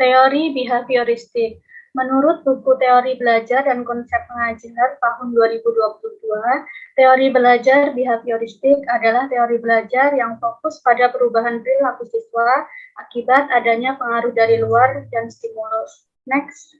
Teori behavioristik. Menurut buku Teori Belajar dan Konsep Pengajar tahun 2022, teori belajar behavioristik adalah teori belajar yang fokus pada perubahan perilaku siswa akibat adanya pengaruh dari luar dan stimulus. Next.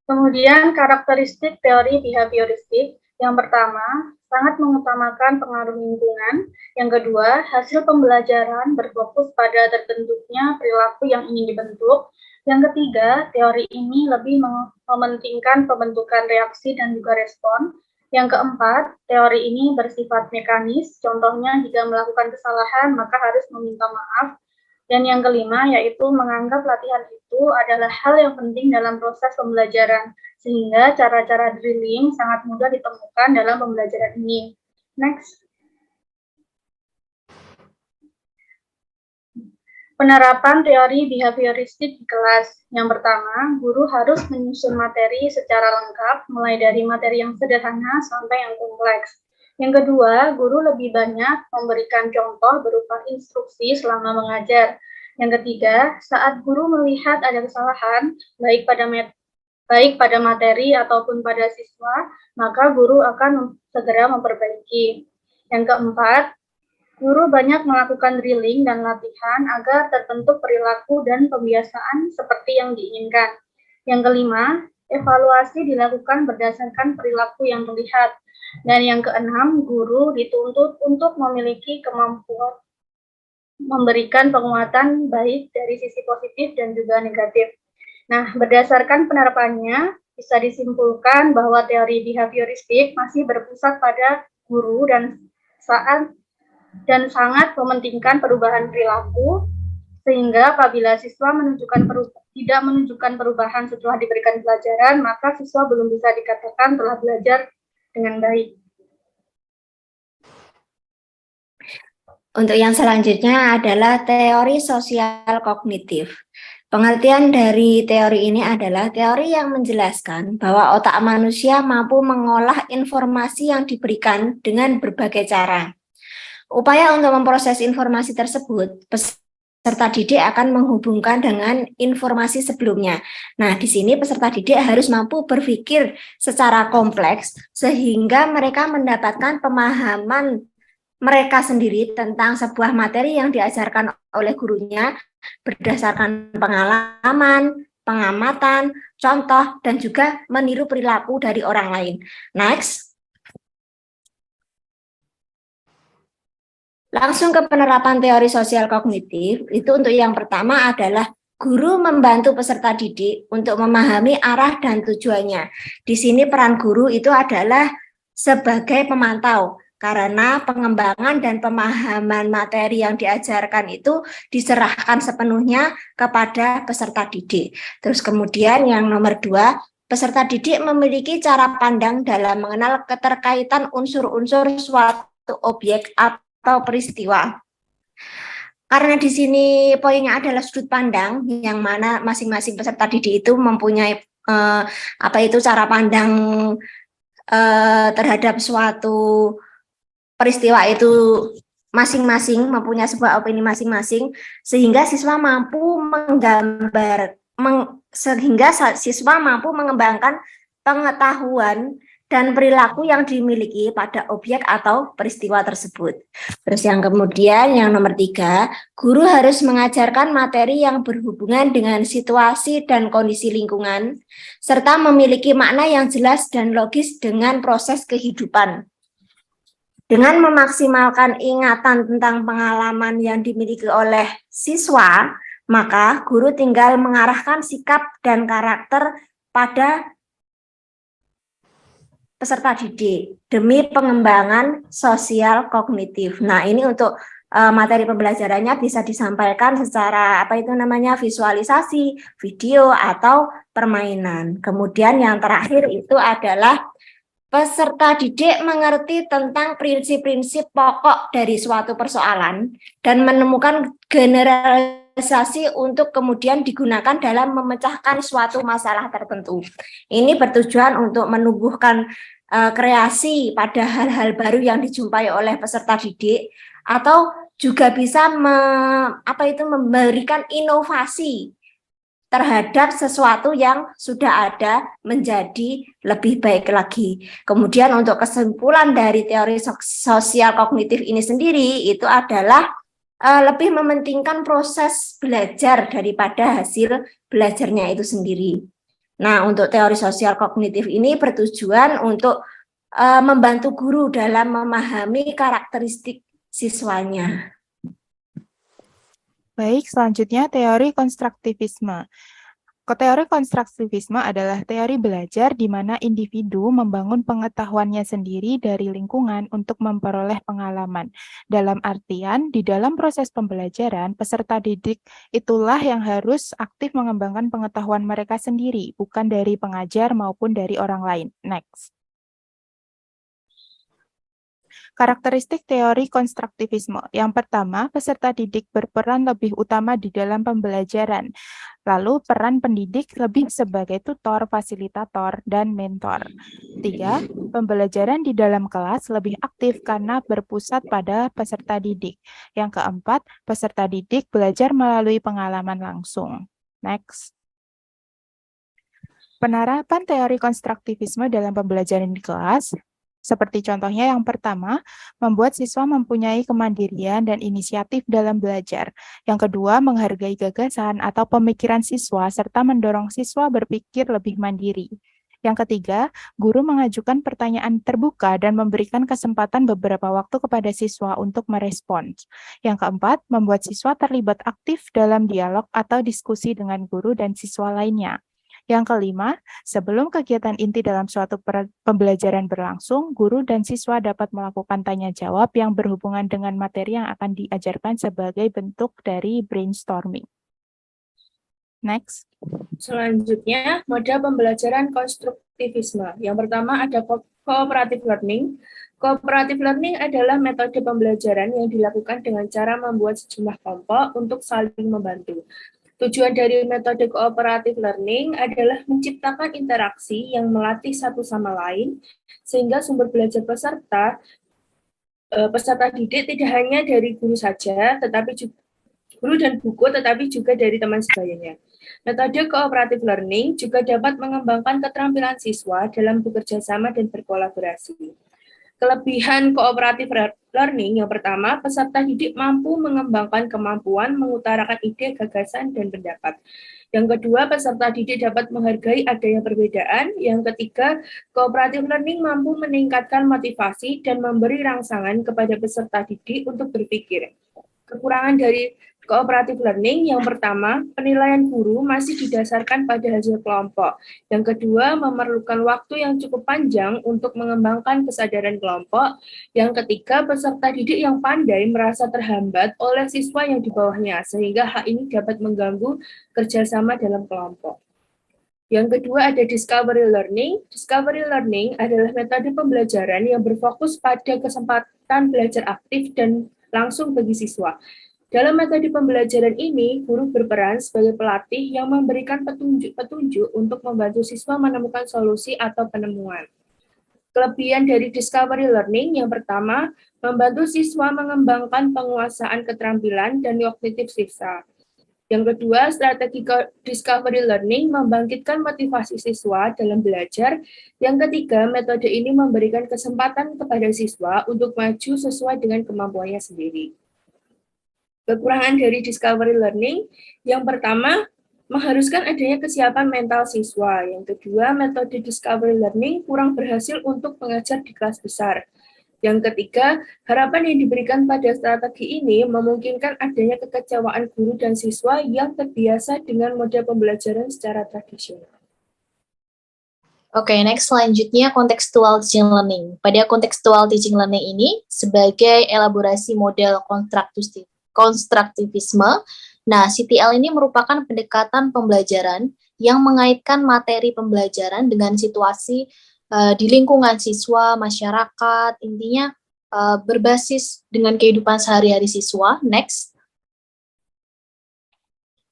Kemudian karakteristik teori behavioristik. Yang pertama, sangat mengutamakan pengaruh lingkungan. Yang kedua, hasil pembelajaran berfokus pada terbentuknya perilaku yang ingin dibentuk. Yang ketiga, teori ini lebih mementingkan pembentukan reaksi dan juga respon. Yang keempat, teori ini bersifat mekanis, contohnya jika melakukan kesalahan maka harus meminta maaf. Dan yang kelima, yaitu menganggap latihan itu adalah hal yang penting dalam proses pembelajaran, sehingga cara-cara drilling sangat mudah ditemukan dalam pembelajaran ini. Next. Penerapan teori behavioristik di kelas. Yang pertama, guru harus menyusun materi secara lengkap, mulai dari materi yang sederhana sampai yang kompleks. Yang kedua, guru lebih banyak memberikan contoh berupa instruksi selama mengajar. Yang ketiga, saat guru melihat ada kesalahan, baik pada materi ataupun pada siswa, maka guru akan segera memperbaiki. Yang keempat, guru banyak melakukan drilling dan latihan agar terbentuk perilaku dan pembiasaan seperti yang diinginkan. Yang kelima, evaluasi dilakukan berdasarkan perilaku yang terlihat. Dan yang keenam, guru dituntut untuk memiliki kemampuan memberikan penguatan baik dari sisi positif dan juga negatif. Nah, berdasarkan penerapannya, bisa disimpulkan bahwa teori behavioristik masih berpusat pada guru dan sangat mementingkan perubahan perilaku, sehingga apabila siswa tidak menunjukkan perubahan setelah diberikan pelajaran, maka siswa belum bisa dikatakan telah belajar dengan baik. Untuk yang selanjutnya adalah teori sosial kognitif. Pengertian dari teori ini adalah teori yang menjelaskan bahwa otak manusia mampu mengolah informasi yang diberikan dengan berbagai cara. Upaya untuk memproses informasi tersebut, peserta didik akan menghubungkan dengan informasi sebelumnya. Nah, di sini peserta didik harus mampu berpikir secara kompleks sehingga mereka mendapatkan pemahaman mereka sendiri tentang sebuah materi yang diajarkan oleh gurunya berdasarkan pengalaman, pengamatan, contoh, dan juga meniru perilaku dari orang lain. Next. Langsung ke penerapan teori sosial kognitif, itu untuk yang pertama adalah guru membantu peserta didik untuk memahami arah dan tujuannya. Di sini peran guru itu adalah sebagai pemantau, karena pengembangan dan pemahaman materi yang diajarkan itu diserahkan sepenuhnya kepada peserta didik. Terus kemudian yang nomor 2, peserta didik memiliki cara pandang dalam mengenal keterkaitan unsur-unsur suatu objek atau peristiwa. Karena di sini poinnya adalah sudut pandang yang mana masing-masing peserta didik itu mempunyai cara pandang terhadap suatu peristiwa itu masing-masing, mempunyai sebuah opini masing-masing, sehingga siswa mampu mengembangkan pengetahuan dan perilaku yang dimiliki pada objek atau peristiwa tersebut. Terus yang kemudian, yang nomor 3, guru harus mengajarkan materi yang berhubungan dengan situasi dan kondisi lingkungan, serta memiliki makna yang jelas dan logis dengan proses kehidupan. Dengan memaksimalkan ingatan tentang pengalaman yang dimiliki oleh siswa, maka guru tinggal mengarahkan sikap dan karakter pada peserta didik demi pengembangan sosial kognitif. Nah, ini untuk materi pembelajarannya bisa disampaikan secara visualisasi, video atau permainan. Kemudian yang terakhir itu adalah peserta didik mengerti tentang prinsip-prinsip pokok dari suatu persoalan dan menemukan generalisasi untuk kemudian digunakan dalam memecahkan suatu masalah tertentu. Ini bertujuan untuk menumbuhkan kreasi pada hal-hal baru yang dijumpai oleh peserta didik atau juga bisa memberikan inovasi terhadap sesuatu yang sudah ada menjadi lebih baik lagi. Kemudian untuk kesimpulan dari teori sosial kognitif ini sendiri itu adalah lebih mementingkan proses belajar daripada hasil belajarnya itu sendiri. Nah, untuk teori sosial kognitif ini bertujuan untuk membantu guru dalam memahami karakteristik siswanya. Baik, selanjutnya teori konstruktivisme. Teori konstruktivisme adalah teori belajar di mana individu membangun pengetahuannya sendiri dari lingkungan untuk memperoleh pengalaman. Dalam artian, di dalam proses pembelajaran, peserta didik itulah yang harus aktif mengembangkan pengetahuan mereka sendiri, bukan dari pengajar maupun dari orang lain. Next. Karakteristik teori konstruktivisme. Yang pertama, peserta didik berperan lebih utama di dalam pembelajaran. Lalu, peran pendidik lebih sebagai tutor, fasilitator, dan mentor. 3. Pembelajaran di dalam kelas lebih aktif karena berpusat pada peserta didik. Yang keempat, peserta didik belajar melalui pengalaman langsung. Next. Penerapan teori konstruktivisme dalam pembelajaran di kelas. Seperti contohnya yang pertama, membuat siswa mempunyai kemandirian dan inisiatif dalam belajar. Yang kedua, menghargai gagasan atau pemikiran siswa serta mendorong siswa berpikir lebih mandiri. Yang ketiga, guru mengajukan pertanyaan terbuka dan memberikan kesempatan beberapa waktu kepada siswa untuk merespons. Yang keempat, membuat siswa terlibat aktif dalam dialog atau diskusi dengan guru dan siswa lainnya. Yang kelima, sebelum kegiatan inti dalam suatu pembelajaran berlangsung, guru dan siswa dapat melakukan tanya-jawab yang berhubungan dengan materi yang akan diajarkan sebagai bentuk dari brainstorming. Next. Selanjutnya, model pembelajaran konstruktivisme. Yang pertama ada cooperative learning. Cooperative learning adalah metode pembelajaran yang dilakukan dengan cara membuat sejumlah kelompok untuk saling membantu. Tujuan dari metode cooperative learning adalah menciptakan interaksi yang melatih satu sama lain, sehingga sumber belajar peserta didik tidak hanya dari guru saja, tetapi juga guru dan buku, tetapi juga dari teman sebayanya. Metode cooperative learning juga dapat mengembangkan keterampilan siswa dalam bekerja sama dan berkolaborasi. Kelebihan cooperative learning yang pertama, peserta didik mampu mengembangkan kemampuan mengutarakan ide, gagasan, dan pendapat. Yang kedua, peserta didik dapat menghargai adanya perbedaan. Yang ketiga, cooperative learning mampu meningkatkan motivasi dan memberi rangsangan kepada peserta didik untuk berpikir. Kekurangan dari cooperative learning yang pertama, penilaian guru masih didasarkan pada hasil kelompok. Yang kedua, memerlukan waktu yang cukup panjang untuk mengembangkan kesadaran kelompok. Yang ketiga, peserta didik yang pandai merasa terhambat oleh siswa yang di bawahnya, sehingga hal ini dapat mengganggu kerjasama dalam kelompok. Yang kedua ada discovery learning. Discovery learning adalah metode pembelajaran yang berfokus pada kesempatan belajar aktif dan langsung bagi siswa. Dalam metode pembelajaran ini, guru berperan sebagai pelatih yang memberikan petunjuk untuk membantu siswa menemukan solusi atau penemuan. Kelebihan dari discovery learning yang pertama, membantu siswa mengembangkan penguasaan keterampilan dan kognitif siswa. Yang kedua, strategi discovery learning membangkitkan motivasi siswa dalam belajar. Yang ketiga, metode ini memberikan kesempatan kepada siswa untuk maju sesuai dengan kemampuannya sendiri. Kekurangan dari discovery learning, yang pertama, mengharuskan adanya kesiapan mental siswa. Yang kedua, metode discovery learning kurang berhasil untuk mengajar di kelas besar. Yang ketiga, harapan yang diberikan pada strategi ini memungkinkan adanya kekecewaan guru dan siswa yang terbiasa dengan model pembelajaran secara tradisional. Oke, next selanjutnya contextual teaching learning. Pada contextual teaching learning ini, sebagai elaborasi model konstruktivisme, nah CTL ini merupakan pendekatan pembelajaran yang mengaitkan materi pembelajaran dengan situasi di lingkungan siswa, masyarakat, intinya berbasis dengan kehidupan sehari-hari siswa. Next.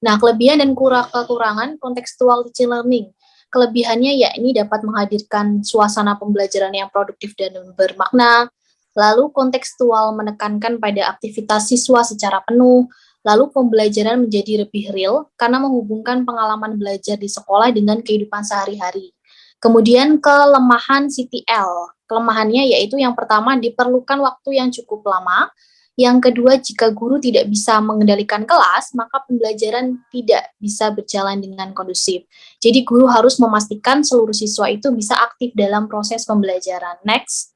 Nah, kelebihan dan kekurangan contextual teaching learning. Kelebihannya yakni dapat menghadirkan suasana pembelajaran yang produktif dan bermakna, Lalu kontekstual menekankan pada aktivitas siswa secara penuh. Lalu pembelajaran menjadi lebih real karena menghubungkan pengalaman belajar di sekolah dengan kehidupan sehari-hari. Kemudian kelemahan CTL. Kelemahannya yaitu yang pertama diperlukan waktu yang cukup lama. Yang kedua, jika guru tidak bisa mengendalikan kelas, maka pembelajaran tidak bisa berjalan dengan kondusif. Jadi guru harus memastikan seluruh siswa itu bisa aktif dalam proses pembelajaran. Next.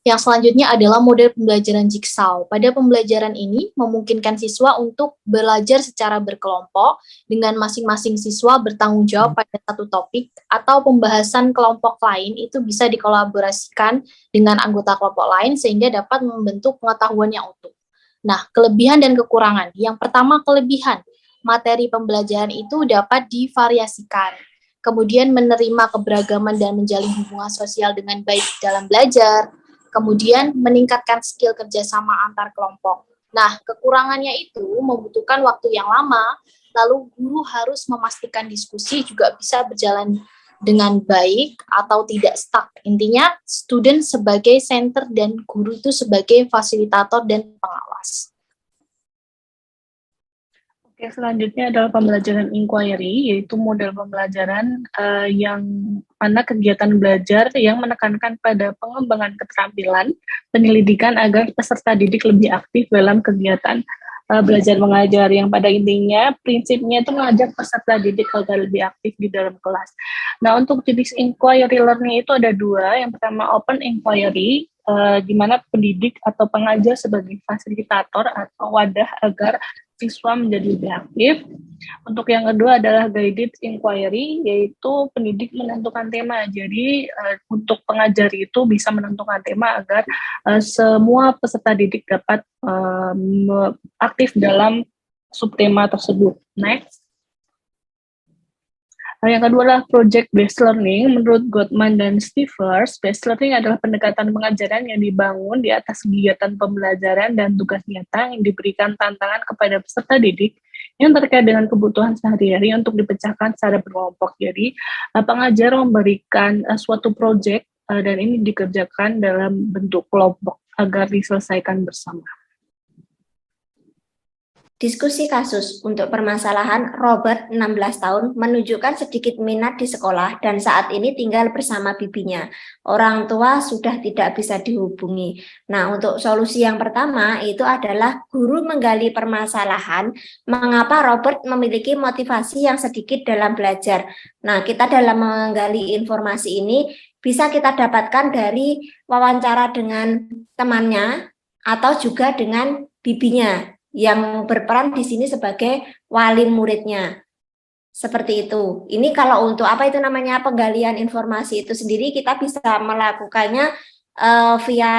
Yang selanjutnya adalah model pembelajaran jigsaw. Pada pembelajaran ini memungkinkan siswa untuk belajar secara berkelompok dengan masing-masing siswa bertanggung jawab pada satu topik atau pembahasan kelompok lain itu bisa dikolaborasikan dengan anggota kelompok lain sehingga dapat membentuk pengetahuan yang utuh. Nah, kelebihan dan kekurangan. Yang pertama, kelebihan. Materi pembelajaran itu dapat divariasikan. Kemudian menerima keberagaman dan menjalin hubungan sosial dengan baik dalam belajar. Kemudian meningkatkan skill kerjasama antar kelompok. Nah, kekurangannya itu membutuhkan waktu yang lama, lalu guru harus memastikan diskusi juga bisa berjalan dengan baik atau tidak stuck. Intinya, student sebagai center dan guru itu sebagai fasilitator dan pengawas. Oke, selanjutnya adalah pembelajaran inquiry, yaitu model pembelajaran yang mana kegiatan belajar yang menekankan pada pengembangan keterampilan penyelidikan agar peserta didik lebih aktif dalam kegiatan belajar mengajar, yang pada intinya prinsipnya itu mengajak peserta didik agar lebih aktif di dalam kelas. Nah, untuk jenis inquiry learning itu ada dua. Yang pertama open inquiry, di mana pendidik atau pengajar sebagai fasilitator atau wadah agar siswa menjadi lebih aktif. Untuk yang kedua adalah guided inquiry, yaitu pendidik menentukan tema. Jadi untuk pengajar itu bisa menentukan tema agar semua peserta didik dapat aktif dalam subtema tersebut. Next. Yang kedua adalah project-based learning. Menurut Gottman dan Stivers, based learning adalah pendekatan pengajaran yang dibangun di atas kegiatan pembelajaran dan tugas nyata yang diberikan tantangan kepada peserta didik yang terkait dengan kebutuhan sehari-hari untuk dipecahkan secara berkelompok. Jadi, pengajar memberikan suatu project dan ini dikerjakan dalam bentuk kelompok agar diselesaikan bersama. Diskusi kasus untuk permasalahan Robert, 16 tahun, menunjukkan sedikit minat di sekolah dan saat ini tinggal bersama bibinya. Orang tua sudah tidak bisa dihubungi. Nah, untuk solusi yang pertama itu adalah guru menggali permasalahan mengapa Robert memiliki motivasi yang sedikit dalam belajar. Nah, kita dalam menggali informasi ini bisa kita dapatkan dari wawancara dengan temannya atau juga dengan bibinya yang berperan di sini sebagai wali muridnya. Seperti itu. Ini kalau untuk apa itu namanya penggalian informasi itu sendiri kita bisa melakukannya via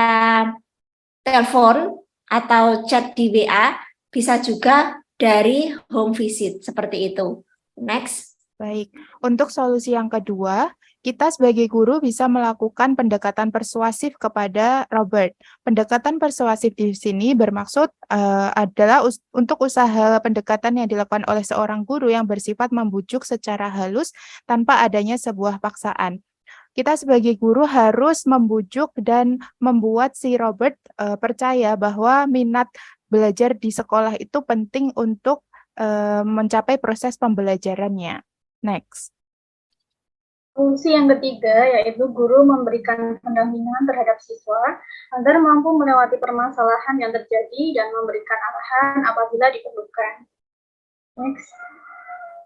telepon atau chat di WA, bisa juga dari home visit seperti itu. Next. Baik, untuk solusi yang kedua, kita sebagai guru bisa melakukan pendekatan persuasif kepada Robert. Pendekatan persuasif di sini bermaksud adalah untuk usaha pendekatan yang dilakukan oleh seorang guru yang bersifat membujuk secara halus tanpa adanya sebuah paksaan. Kita sebagai guru harus membujuk dan membuat si Robert percaya bahwa minat belajar di sekolah itu penting untuk mencapai proses pembelajarannya. Next. Fungsi yang ketiga yaitu guru memberikan pendampingan terhadap siswa agar mampu melewati permasalahan yang terjadi dan memberikan arahan apabila diperlukan. Next.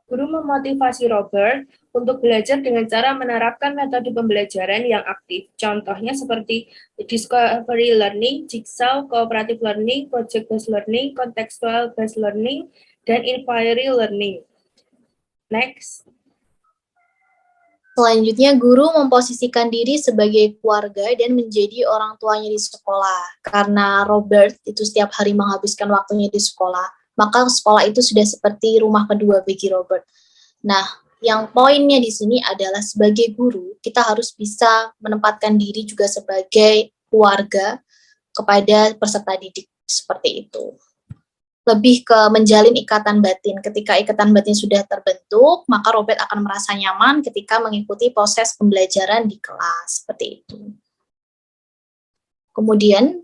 Guru memotivasi Robert untuk belajar dengan cara menerapkan metode pembelajaran yang aktif. Contohnya seperti discovery learning, jigsaw, cooperative learning, project-based learning, contextual-based learning, dan inquiry learning. Next. Selanjutnya, guru memposisikan diri sebagai keluarga dan menjadi orang tuanya di sekolah. Karena Robert itu setiap hari menghabiskan waktunya di sekolah, maka sekolah itu sudah seperti rumah kedua bagi Robert. Nah, yang poinnya di sini adalah sebagai guru, kita harus bisa menempatkan diri juga sebagai keluarga kepada peserta didik seperti itu. Lebih ke menjalin ikatan batin. Ketika ikatan batin sudah terbentuk, maka Robert akan merasa nyaman ketika mengikuti proses pembelajaran di kelas. Seperti itu. Kemudian,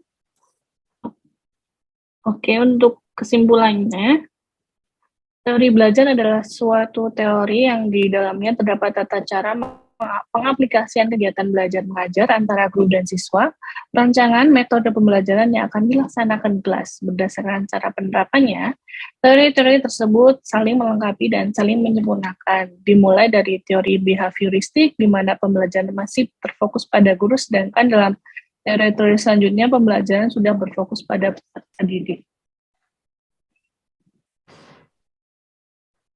Oke, untuk kesimpulannya, teori belajar adalah suatu teori yang di dalamnya terdapat tata cara pengaplikasian kegiatan belajar mengajar antara guru dan siswa, rancangan metode pembelajaran yang akan dilaksanakan di kelas. Berdasarkan cara penerapannya, teori-teori tersebut saling melengkapi dan saling menyempurnakan. Dimulai dari teori behavioristik, di mana pembelajaran masih terfokus pada guru, sedangkan dalam teori-teori selanjutnya pembelajaran sudah berfokus pada peserta didik.